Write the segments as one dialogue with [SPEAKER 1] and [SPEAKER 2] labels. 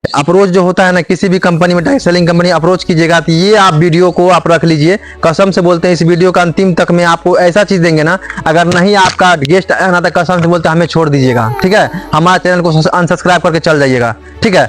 [SPEAKER 1] Approach जो होता है ना किसी भी कंपनी में, डायरेक्ट सेलिंग कंपनी अप्रोच कीजिएगा तो ये आप वीडियो को आप रख लीजिए। कसम से बोलते हैं इस वीडियो का अंतिम तक में आपको ऐसा चीज देंगे ना, अगर नहीं आपका गेस्ट आना था कसम से बोलते हैं हमें छोड़ दीजिएगा, ठीक है। हमारे चैनल को अनसब्सक्राइब करके चल जाइएगा, ठीक है।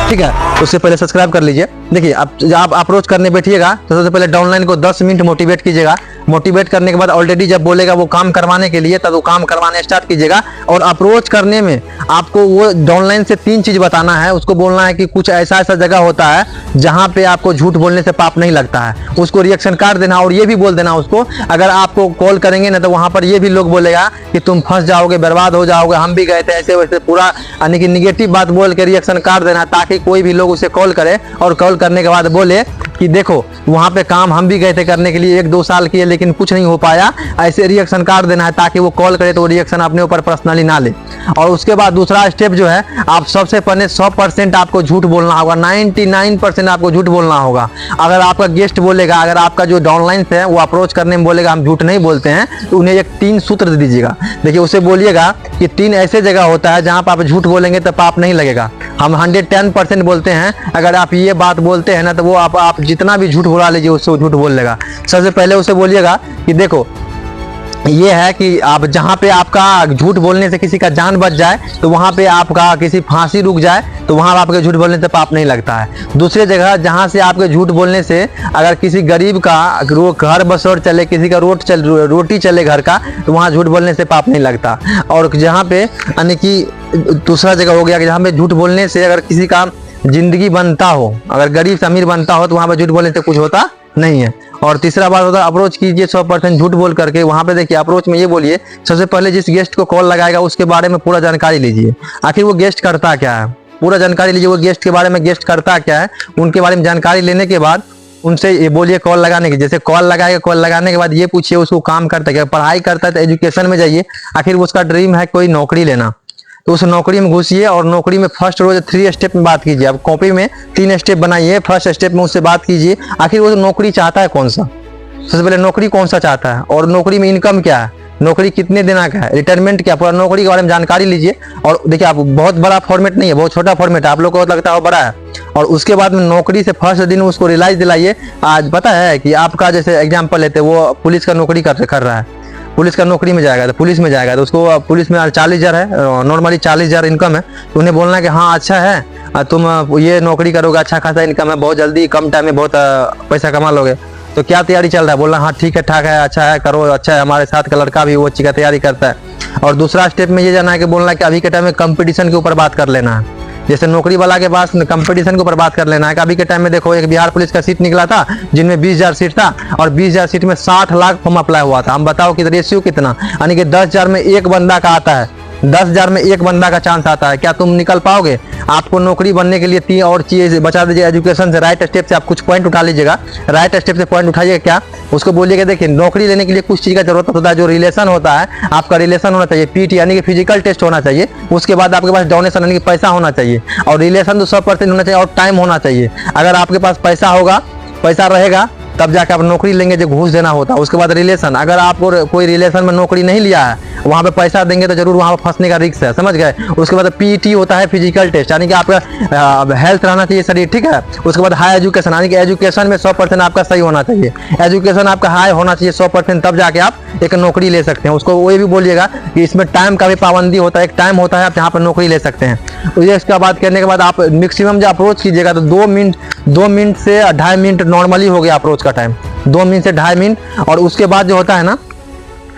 [SPEAKER 1] ठीक है, उससे पहले सब्सक्राइब कर लीजिए। देखिए अब जब आप अप्रोच करने बैठिएगा तो सबसे पहले डाउनलाइन को 10 मिनट मोटिवेट कीजिएगा। मोटिवेट करने के बाद ऑलरेडी जब बोलेगा वो काम करवाने के लिए, तब वो काम करवाने स्टार्ट कीजिएगा। और अप्रोच करने में आपको वो डाउनलाइन से 3 चीज बताना है। उसको बोलना है कि कुछ ऐसा ऐसा जगह होता है जहाँ पे आपको झूठ बोलने से पाप नहीं लगता है, उसको रिएक्शन कार्ड देना। और ये भी बोल देना उसको, अगर आपको कॉल करेंगे ना तो वहाँ पर ये भी लोग बोलेगा कि तुम फंस जाओगे, बर्बाद हो जाओगे, हम भी गए थे ऐसे वैसे, पूरा यानी कि निगेटिव बात बोल के रिएक्शन कार्ड देना, ताकि कोई भी लोग उसे कॉल करे और कॉल करने के बाद बोले कि देखो वहाँ पे काम हम भी गए थे करने के लिए, 1-2 साल किए लेकिन कुछ नहीं हो पाया। ऐसे रिएक्शन कार्ड देना है ताकि वो कॉल करे तो वो रिएक्शन अपने ऊपर पर्सनली ना ले। और उसके बाद दूसरा स्टेप जो है, आप सबसे पहले 100% आपको झूठ बोलना होगा, 99% आपको झूठ बोलना होगा। अगर आपका गेस्ट बोलेगा, अगर आपका जो डाउनलाइन है वो अप्रोच करने में बोलेगा हम झूठ नहीं बोलते हैं, तो उन्हें एक 3 सूत्र दे दीजिएगा। देखिए उसे बोलिएगा कि 3 ऐसे जगह होता है जहाँ पर आप झूठ बोलेंगे तो पाप नहीं लगेगा। हम 110% बोलते हैं, अगर आप ये बात बोलते हैं ना तो वो आप जितना भी झूठ बोला लीजिए उससे वो झूठ बोल लेगा। सबसे पहले उसे बोलिएगा कि देखो ये है कि आप जहाँ पे आपका झूठ बोलने से किसी का जान बच जाए तो वहाँ पे आपका किसी फांसी रुक जाए तो वहाँ आपके झूठ बोलने से पाप नहीं लगता है। दूसरी जगह जहाँ से आपके झूठ बोलने से अगर किसी गरीब का घर बसौर चले, किसी का रोटी चले घर का, तो वहाँ झूठ बोलने से पाप नहीं लगता। और जहाँ पे यानी कि दूसरा जगह हो गया कि जहाँ पे झूठ बोलने से अगर किसी का जिंदगी बनता हो, अगर गरीब से अमीर बनता हो, तो वहाँ पे झूठ बोलने से कुछ होता नहीं है। और तीसरा बात होता है अप्रोच कीजिए 100% झूठ बोल करके। वहाँ पे देखिए अप्रोच में ये बोलिए, सबसे पहले जिस गेस्ट को कॉल लगाएगा उसके बारे में पूरा जानकारी लीजिए। आखिर वो गेस्ट करता क्या है, पूरा जानकारी लीजिए। वो गेस्ट के बारे में, गेस्ट करता क्या है, उनके बारे में जानकारी लेने के बाद उनसे ये बोलिए कॉल लगाने की। जैसे कॉल लगाएगा, कॉल लगाने के बाद ये पूछिए उसको काम करता है, पढ़ाई करता है तो एजुकेशन में जाइए। आखिर उसका ड्रीम है कोई नौकरी लेना, तो उस नौकरी में घुसिए और नौकरी में फर्स्ट रोज 3 स्टेप में बात कीजिए। आप कॉपी में 3 स्टेप बनाइए, फर्स्ट स्टेप में उससे बात कीजिए। आखिर वो नौकरी चाहता है कौन सा, सबसे पहले नौकरी कौन सा चाहता है, और नौकरी में इनकम क्या है, नौकरी कितने दिना का है, रिटायरमेंट क्या, पूरा नौकरी के बारे में जानकारी लीजिए। और देखिए आप बहुत बड़ा फॉर्मेट नहीं है, बहुत छोटा फॉर्मेट है, आप लोग को लगता है वो बड़ा है। और उसके बाद में नौकरी से फर्स्ट दिन उसको रियलाइज दिलाइए। आज पता है कि आपका जैसे एग्जाम्पल लेते, वो पुलिस का नौकरी कर रहा है, पुलिस का नौकरी में जाएगा तो पुलिस में जाएगा तो उसको पुलिस में 40,000 है, नॉर्मली 40,000 इनकम है, तो उन्हें बोलना है कि हाँ अच्छा है, तुम ये नौकरी करोगे, अच्छा खासा इनकम है, बहुत जल्दी कम टाइम में बहुत पैसा कमा लोगे। तो क्या तैयारी चल रहा है, बोलना हाँ ठीक है, ठाक है, अच्छा है, करो, अच्छा है। हमारे साथ का लड़का भी वो अच्छी का तैयारी करता है। और दूसरा स्टेप में ये जाना है कि बोलना है कि अभी के टाइम में कंपटीशन के ऊपर बात कर लेना है। जैसे नौकरी वाला के पास कंपटीशन के ऊपर बात कर लेना है कि अभी के टाइम में देखो एक बिहार पुलिस का सीट निकला था जिनमें 20,000 सीट था, और 20,000 सीट में 60 लाख फॉर्म अप्लाई हुआ था। हम बताओ कि रेशियो कितना, यानी कि 10,000 में एक बंदा का आता है, 10,000 में एक बंदा का चांस आता है। क्या तुम निकल पाओगे? आपको नौकरी बनने के लिए 3 और चीज बचा दीजिए। एजुकेशन से, राइट स्टेप से आप कुछ पॉइंट उठा लीजिएगा, राइट स्टेप से पॉइंट उठाइएगा। क्या उसको बोलिएगा देखिए नौकरी लेने के लिए कुछ चीज का जरूरत होता है, जो रिलेशन होता है, आपका रिलेशन होना चाहिए, पीटी यानी कि फिजिकल टेस्ट होना चाहिए। उसके बाद आपके पास डोनेशन यानी कि पैसा होना चाहिए, और रिलेशन तो 100% होना चाहिए, और टाइम होना चाहिए। अगर आपके पास पैसा होगा, पैसा रहेगा, तब जाके आप नौकरी लेंगे जो घूस देना होता है। उसके बाद रिलेशन, अगर आपको कोई रिलेशन में नौकरी नहीं लिया है, वहाँ पे पैसा देंगे तो जरूर वहाँ पे फंसने का रिस्क है, समझ गए। उसके बाद पीटी होता है, फिजिकल टेस्ट, यानी कि आपका हेल्थ रहना चाहिए, शरीर, ठीक है। उसके बाद हाई एजुकेशन, यानी कि एजुकेशन में 100% आपका सही होना चाहिए, एजुकेशन आपका हाई होना चाहिए 100%, तब जाके आप एक नौकरी ले सकते हैं। उसको वो भी बोलिएगा कि इसमें टाइम का भी पाबंदी होता है, एक टाइम होता है आप जहाँ पर नौकरी ले सकते हैं। तो ये इसका बात करने के बाद आप मैक्सिमम जो अप्रोच कीजिएगा तो 2 मिनट से 2.5 मिनट नॉर्मली हो गया अप्रोच का टाइम, 2 मिनट से 2.5 मिनट। और उसके बाद जो होता है ना,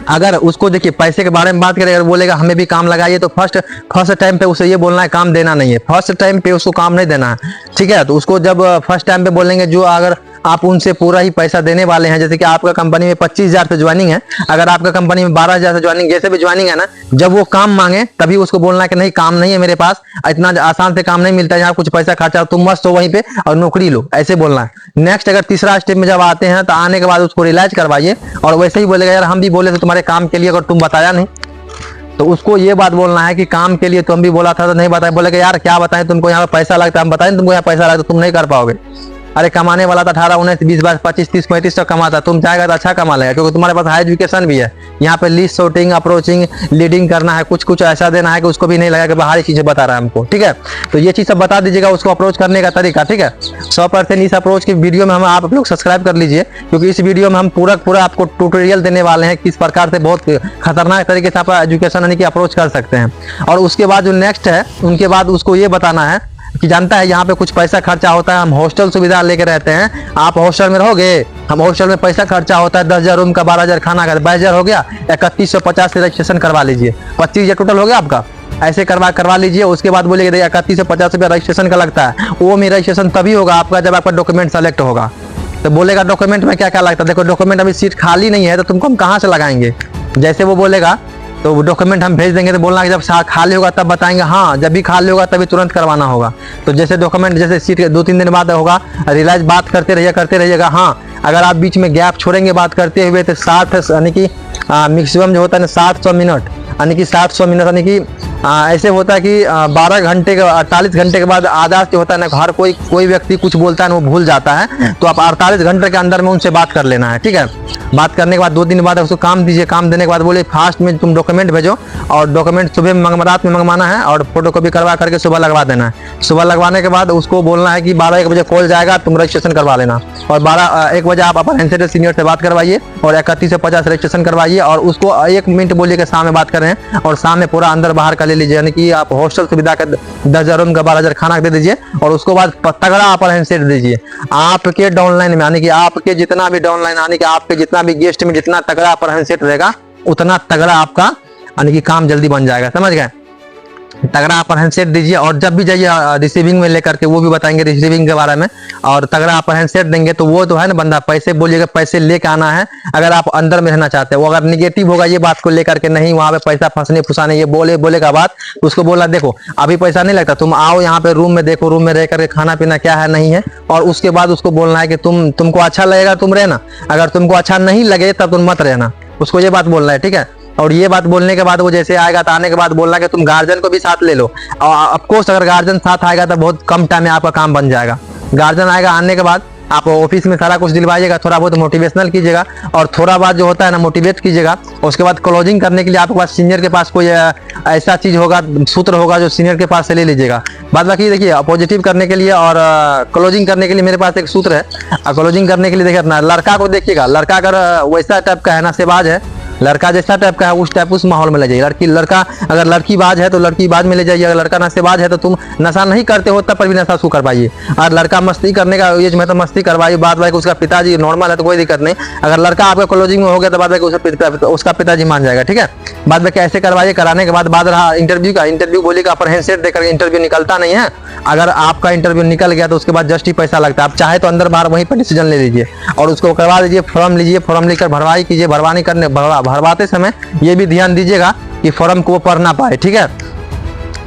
[SPEAKER 1] अगर उसको देखिए पैसे के बारे में बात करें, अगर बोलेगा हमें भी काम लगाइए, तो फर्स्ट टाइम पे उसे ये बोलना है काम देना नहीं है, फर्स्ट टाइम पे उसको काम नहीं देना है, ठीक है। तो उसको जब फर्स्ट टाइम पे बोलेंगे, जो अगर आप उनसे पूरा ही पैसा देने वाले हैं, जैसे कि आपका कंपनी में 25,000 से ज्वाइनिंग है, अगर आपका कंपनी में 12,000 से ज्वाइनिंग, जैसे भी ज्वाइनिंग है ना, जब वो काम मांगे तभी उसको बोलना है कि नहीं काम नहीं है मेरे पास, इतना आसान से काम नहीं मिलता है, यहाँ कुछ पैसा खर्चा, तुम मस्त हो वहीं पे और नौकरी लो, ऐसे बोलना है। नेक्स्ट अगर तीसरा स्टेप में जब आते हैं तो आने के बाद उसको रियलाइज करवाइए, और वैसे ही बोलेगा यार हम भी बोले थे तुम्हारे काम के लिए, अगर तुम बताया नहीं, तो उसको ये बात बोलना है कि काम के लिए तुम भी बोला था तो नहीं बताया। बोलेगा यार क्या बताएं तुमको, यहाँ पे पैसा लगता है, हम बताएं तुमको यहाँ पैसा लगता है, तुम नहीं कर पाओगे। अरे कमाने वाला तो 18, 19, 20, 22, 25, 30, 35 तक कमाता, तुम चाहेगा तो अच्छा कमा लेगा, क्योंकि तुम्हारे पास हाई एजुकेशन भी है। यहाँ पे लिस्ट सॉर्टिंग, अप्रोचिंग, लीडिंग करना है, कुछ कुछ ऐसा देना है कि उसको भी नहीं लगा कि बाहरी चीजें बता रहा है हमको, ठीक है। तो ये चीज सब बता दीजिएगा उसको अप्रोच करने का तरीका, ठीक है। 100% इस अप्रोच की वीडियो में हम आप लोग सब्सक्राइब कर लीजिए, क्योंकि इस वीडियो में हम पूरा आपको ट्यूटोरियल देने वाले हैं किस प्रकार से बहुत खतरनाक तरीके से आप एजुकेशन यानी कि अप्रोच कर सकते हैं। और उसके बाद जो नेक्स्ट है, उनके बाद उसको ये बताना है कि जानता है यहाँ पे कुछ पैसा खर्चा होता है, हम हॉस्टल सुविधा लेके रहते हैं, आप हॉस्टल में रहोगे, हम हॉस्टल में पैसा खर्चा होता है 10,000 रूम का, 12,000 खाना का, 22,000 हो गया, 3150 से रजिस्ट्रेशन करवा लीजिए, 25,000 टोटल हो गया आपका, ऐसे करवा लीजिए। उसके बाद बोलिए 3150 रुपया रजिस्ट्रेशन का लगता है, वो मेरा रजिस्ट्रेशन तभी होगा आपका जब आपका डॉक्यूमेंट सेलेक्ट होगा। तो बोलेगा डॉक्यूमेंट में क्या क्या लगता है, देखो डॉक्यूमेंट अभी सीट खाली नहीं है तो तुमको हम कहाँ से लगाएंगे, जैसे वो बोलेगा तो डॉक्यूमेंट हम भेज देंगे, तो बोलना कि जब खाली होगा तब बताएंगे, हाँ जब भी खाली होगा तभी तुरंत करवाना होगा। तो जैसे डॉक्यूमेंट जैसे सीट 2-3 दिन बाद होगा, रियलाइज बात करते रहिएगा। हाँ अगर आप बीच में गैप छोड़ेंगे बात करते हुए तो 60 यानी कि मैक्सिमम जो होता है ना 700 मिनट, यानी कि 700 मिनट यानी कि ऐसे होता है कि 12 घंटे के 48 घंटे के बाद आधा जो होता है ना, हर कोई व्यक्ति कुछ बोलता है ना वो भूल जाता है, तो आप 48 घंटे के अंदर में उनसे बात कर लेना है, ठीक है। बात करने के बाद 2 दिन बाद उसको काम दीजिए, काम देने के बाद बोले फास्ट में तुम डॉक्यूमेंट भेजो, और डॉक्यूमेंट सुबह रात में मंगवाना है और फोटो कॉपी करवा करके सुबह लगवा देना है। सुबह लगवाने के बाद उसको बोलना है कि 12-1 बजे कॉल जाएगा, तुम रजिस्ट्रेशन करवा लेना, और 12-1 बजे आप अपन एनसीटी सीनियर से बात करवाइए और 31 से 50 रजिस्ट्रेशन करवाइए, और उसको 1 मिनट बोलिए कि शाम में बात कर रहे हैं, और शाम में पूरा अंदर बाहर का ले लीजिए, यानी कि आप हॉस्टल सुविधा का 10,000 रूम का 12,000 खाना दे दीजिए, और उसको बाद तगड़ा अपर हैंड सेट दीजिए। आपके डाउनलाइन में यानी कि आपके जितना भी डाउनलाइन यानी कि आपके जितना भी गेस्ट में जितना तगड़ा अपर हैंड सेट रहेगा उतना तगड़ा आपका यानी कि काम जल्दी बन जाएगा, समझ गए। तगड़ा अपर हैंड सेट दीजिए, और जब भी जाइए रिसीविंग में लेकर के वो भी बताएंगे रिसीविंग के बारे में, और तगड़ा अपर हैंड सेट देंगे तो वो तो है ना बंदा पैसे बोलिएगा, पैसे लेके आना है। अगर आप अंदर में रहना चाहते हैं, वो अगर निगेटिव होगा ये बात को लेकर के नहीं वहां पे पैसा फंसने फुसाने ये बोलेगा बात, उसको बोला देखो अभी पैसा नहीं लगता, तुम आओ यहाँ पे रूम में देखो, रूम में रह करके खाना पीना क्या है नहीं है, और उसके बाद उसको बोलना है कि तुमको अच्छा लगेगा तुम रहना, अगर तुमको अच्छा नहीं लगे तब तुम मत रहना, उसको ये बात बोलना है, ठीक है। और ये बात बोलने के बाद वो जैसे आएगा तो आने के बाद बोलना कि तुम गार्जियन को भी साथ ले लो, और ऑफकोर्स अगर गार्जियन साथ आएगा तो बहुत कम टाइम में आपका काम बन जाएगा। गार्जियन आएगा, आने के बाद आप ऑफिस में सारा कुछ दिलवाइएगा, थोड़ा बहुत मोटिवेशनल कीजिएगा, और थोड़ा बात जो होता है ना मोटिवेट कीजिएगा। उसके बाद क्लोजिंग करने के लिए आपके पास सीनियर के पास कोई ऐसा चीज होगा, सूत्र होगा जो सीनियर के पास से ले लीजिएगा। बाद बाकी देखिए पॉजिटिव करने के लिए और क्लोजिंग करने के लिए मेरे पास एक सूत्र है। क्लोजिंग करने के लिए देखिए अपना लड़का को देखिएगा, लड़का अगर वैसा टाइप का है ना सेबाज है, लड़का जैसा टाइप का है उस टाइप उस माहौल में ले जाइए। लड़का अगर लड़की बाज है तो लड़की बाज में ले जाइए, अगर लड़का नशेबाज है तो तुम नशा नहीं करते हो तब पर भी नशा उसको करवाइए, और लड़का मस्ती करने का एज में तो मस्ती करवाइए। बाद बाकी उसका पिताजी नॉर्मल है तो कोई दिक्कत नहीं, अगर लड़का आपका क्लोजिंग में हो गया तो बाद बाकी उसका पिताजी मान जाएगा, ठीक है। बाद बाकी ऐसे करवाइए। कराने के बाद रहा इंटरव्यू का, इंटरव्यू बोलिएगा अपर हैंड सेट देकर इंटरव्यू निकलता नहीं है, अगर आपका इंटरव्यू निकल गया तो उसके बाद जस्ट ही पैसा लगता है। आप चाहे तो अंदर बाहर वहीं पर डिसीजन ले लीजिए और उसको करवा दीजिए। फॉर्म लीजिए, फॉर्म लेकर भरवाई कीजिए। भरवाते समय ये भी ध्यान दीजिएगा कि फॉर्म को पढ़ ना पाए, ठीक है।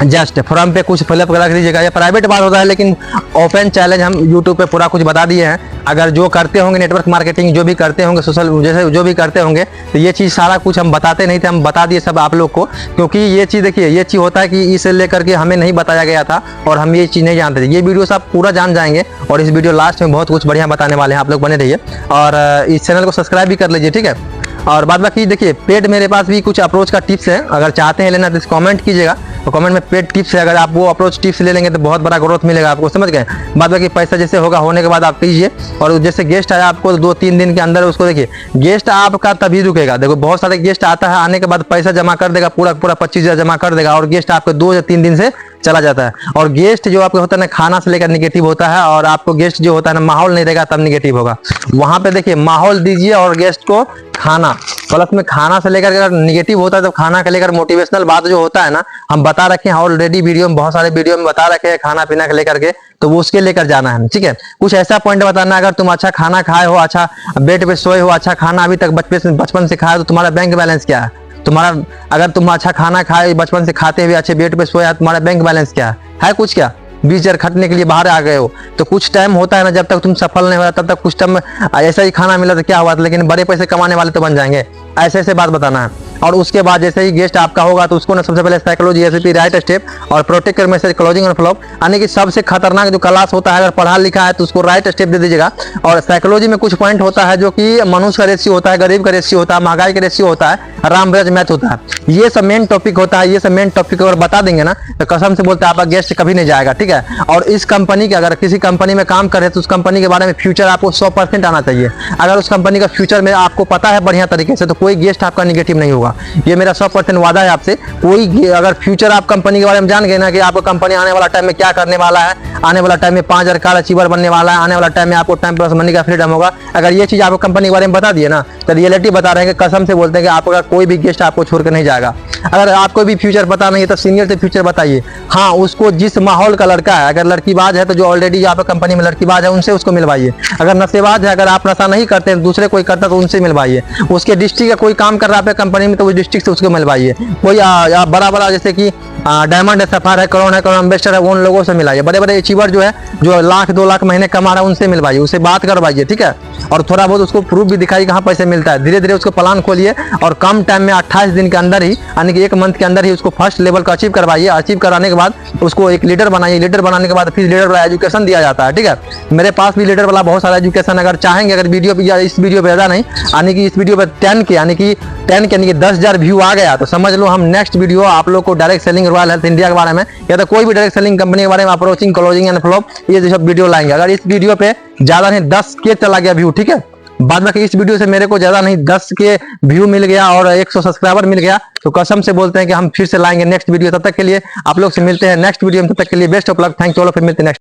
[SPEAKER 1] जस्ट फॉर्म पे कुछ फिलअप रख दीजिएगा। ये प्राइवेट बात होता है लेकिन ओपन चैलेंज हम यूट्यूब पे पूरा कुछ बता दिए हैं। अगर जो करते होंगे नेटवर्क मार्केटिंग, जो भी करते होंगे सोशल जैसे जो भी करते होंगे, तो ये चीज़ सारा कुछ हम बताते नहीं थे, हम बता दिए सब आप लोग को। क्योंकि ये चीज़ देखिए, ये चीज़ होता है कि इसे लेकर के हमें नहीं बताया गया था और हम ये चीज़ नहीं जानते थे। ये वीडियो सब पूरा जान जाएंगे और इस वीडियो लास्ट में बहुत कुछ बढ़िया बताने वाले हैं, आप लोग बने रहिए और इस चैनल को सब्सक्राइब भी कर लीजिए, ठीक है। और बाद बाकी देखिए पेड मेरे पास भी कुछ अप्रोच का टिप्स है, अगर चाहते हैं लेना तो कमेंट कीजिएगा, तो कमेंट में पेड टिप्स है, अगर आप वो अप्रोच टिप्स ले लेंगे तो बहुत बड़ा ग्रोथ मिलेगा आपको, समझ गए। बाद बाकी पैसा जैसे होगा होने के बाद आप कीजिए। और जैसे गेस्ट आया आपको 2-3 दिन के अंदर उसको देखिए, गेस्ट आपका तभी रुकेगा। देखो बहुत सारे गेस्ट आता है, आने के बाद पैसा जमा कर देगा, पूरा 25,000 जमा कर देगा और गेस्ट आपको 2 या 3 दिन से चला जाता है। और गेस्ट जो आपको होता है ना खाना से लेकर निगेटिव होता है, और आपको गेस्ट जो होता है ना माहौल नहीं देगा तब निगेटिव होगा। वहां पे देखिए माहौल दीजिए और गेस्ट को खाना, प्लस में खाना से लेकर अगर निगेटिव होता है तो खाना के लेकर मोटिवेशनल बात जो होता है ना, हम बता रखे हैं ऑलरेडी वीडियो में, बहुत सारे वीडियो में बता रखे हैं खाना पीना के लेकर के, तो वो उसके लेकर जाना है, ठीक है। कुछ ऐसा पॉइंट बताना, अगर तुम अच्छा खाना खाए हो, अच्छा बेड पे सोए हो, अच्छा खाना अभी तक बचपन से खाए, तो तुम्हारा बैंक बैलेंस क्या है, तुम्हारा अगर तुम अच्छा खाना खाए बचपन से खाते हुए अच्छे बेड पे सोया, तुम्हारा बैंक बैलेंस क्या है कुछ क्या। 20,000 खटने के लिए बाहर आ गए हो, तो कुछ टाइम होता है ना, जब तक तुम सफल नहीं हो तब तक कुछ टाइम ऐसा ही खाना मिला तो क्या हुआ, लेकिन बड़े पैसे कमाने वाले तो बन जाएंगे। ऐसे बात बताना है। और उसके बाद जैसे ही गेस्ट आपका होगा तो उसको ना सबसे पहले साइकोलॉजी, एसपी, राइट स्टेप और प्रोटेक्ट योर मैसेज, क्लोजिंग और फ्लॉप, यानी कि सबसे खतरनाक जो क्लास होता है, अगर पढ़ा लिखा है तो उसको राइट स्टेप दे दीजिएगा। और साइकोलॉजी में कुछ पॉइंट होता है जो कि मनुष्य का रेशियो होता है, गरीब का रेशियो होता है, महंगाई का रेशियो होता है, राम ब्रज मैथ होता है, ये सब मेन टॉपिक होता है। ये सब मेन टॉपिक अगर बता देंगे ना तो कसम से बोलते हैं आपका गेस्ट कभी नहीं जाएगा, ठीक है। और इस कंपनी के, अगर किसी कंपनी में काम कर रहे हैं तो उस कंपनी के बारे में फ्यूचर आपको 100% आना चाहिए। अगर उस कंपनी का फ्यूचर में आपको पता है बढ़िया तरीके से तो कोई गेस्ट आपका निगेटिव नहीं होगा, ये मेरा 100% वादा है आपसे। कोई अगर फ्यूचर आप कंपनी के बारे में जान गए ना कि आपको कंपनी आने वाला टाइम में क्या करने वाला है, आने वाला टाइम में 5,000 कार अचीवर बनने वाला है, आने वाला टाइम में आपको टाइम प्लस मनी का फ्रीडम होगा, अगर ये चीज आपको कंपनी के बारे में बता दिए ना तो रियलिटी बता रहे हैं कि कसम से बोलते हैं कि आपका कोई भी गेस्ट आपको छोड़कर नहीं जाएगा। अगर आपको भी फ्यूचर पता नहीं है तो सीनियर से फ्यूचर बताइए। हाँ, उसको जिस माहौल का लड़का है, अगर लड़कीबाज है तो जो ऑलरेडी यहाँ पे कंपनी में लड़कीबाज है उनसे उसको मिलवाइए। अगर नशेबाज है, अगर आप नशा नहीं करते हैं दूसरे कोई करता तो उनसे मिलवाइए। उसके डिस्ट्रिक्ट का कोई काम कर रहा है कंपनी में तो उस डिस्ट्रिक्ट से उसको मिलवाइए। कोई बड़ा बड़ा जैसे कि डायमंड है, सफार है, करोड़ एम्बेसडर है, उन लोगों से मिलाइए। बड़े बड़े अचीवर जो है, जो 1,00,000 2 लाख महीने कमा रहा है उनसे मिलवाइए, उससे बात करवाइए, ठीक है। और थोड़ा बहुत उसको प्रूफ भी दिखाइए कहाँ पैसे मिलता है। धीरे धीरे उसको प्लान खोलिए और कम टाइम में 28 दिन के अंदर ही, यानी कि 1 मंथ के अंदर ही उसको फर्स्ट लेवल का अचीव करवाइए। अचीव कराने के बाद उसको एक लीडर बनाइए। लीडर बनाने के बाद फिर लीडर वाला एजुकेशन दिया जाता है, ठीक है। मेरे पास भी लीडर वाला बहुत सारा एजुकेशन, अगर चाहेंगे, अगर वीडियो पे, इस वीडियो पे ज़्यादा नहीं, यानी कि इस वीडियो पे 10 के यानी कि 10,000 व्यू आ गया तो समझ लो हम नेक्स्ट वीडियो आप लोग को direct selling royal health India के बारे में या तो कोई भी डायरेक्ट सेलिंग कंपनी के बारे में, अप्रोचिंग, क्लोजिंग एंड फ्लॉप, ये सब वीडियो लाएंगे। अगर इस वीडियो पे ज्यादा नहीं 10 के चला गया व्यू, ठीक है, बाद में इस वीडियो से मेरे को ज्यादा नहीं 10 के व्यू मिल गया और 100 सब्सक्राइबर मिल गया तो कसम से बोलते हैं कि हम फिर से लाएंगे नेक्स्ट वीडियो। तब तक के लिए आप लोग से मिलते हैं नेक्स्ट वीडियो में। तब तक के लिए best of luck, thank you all, फिर मिलते हैं नेक्स्ट।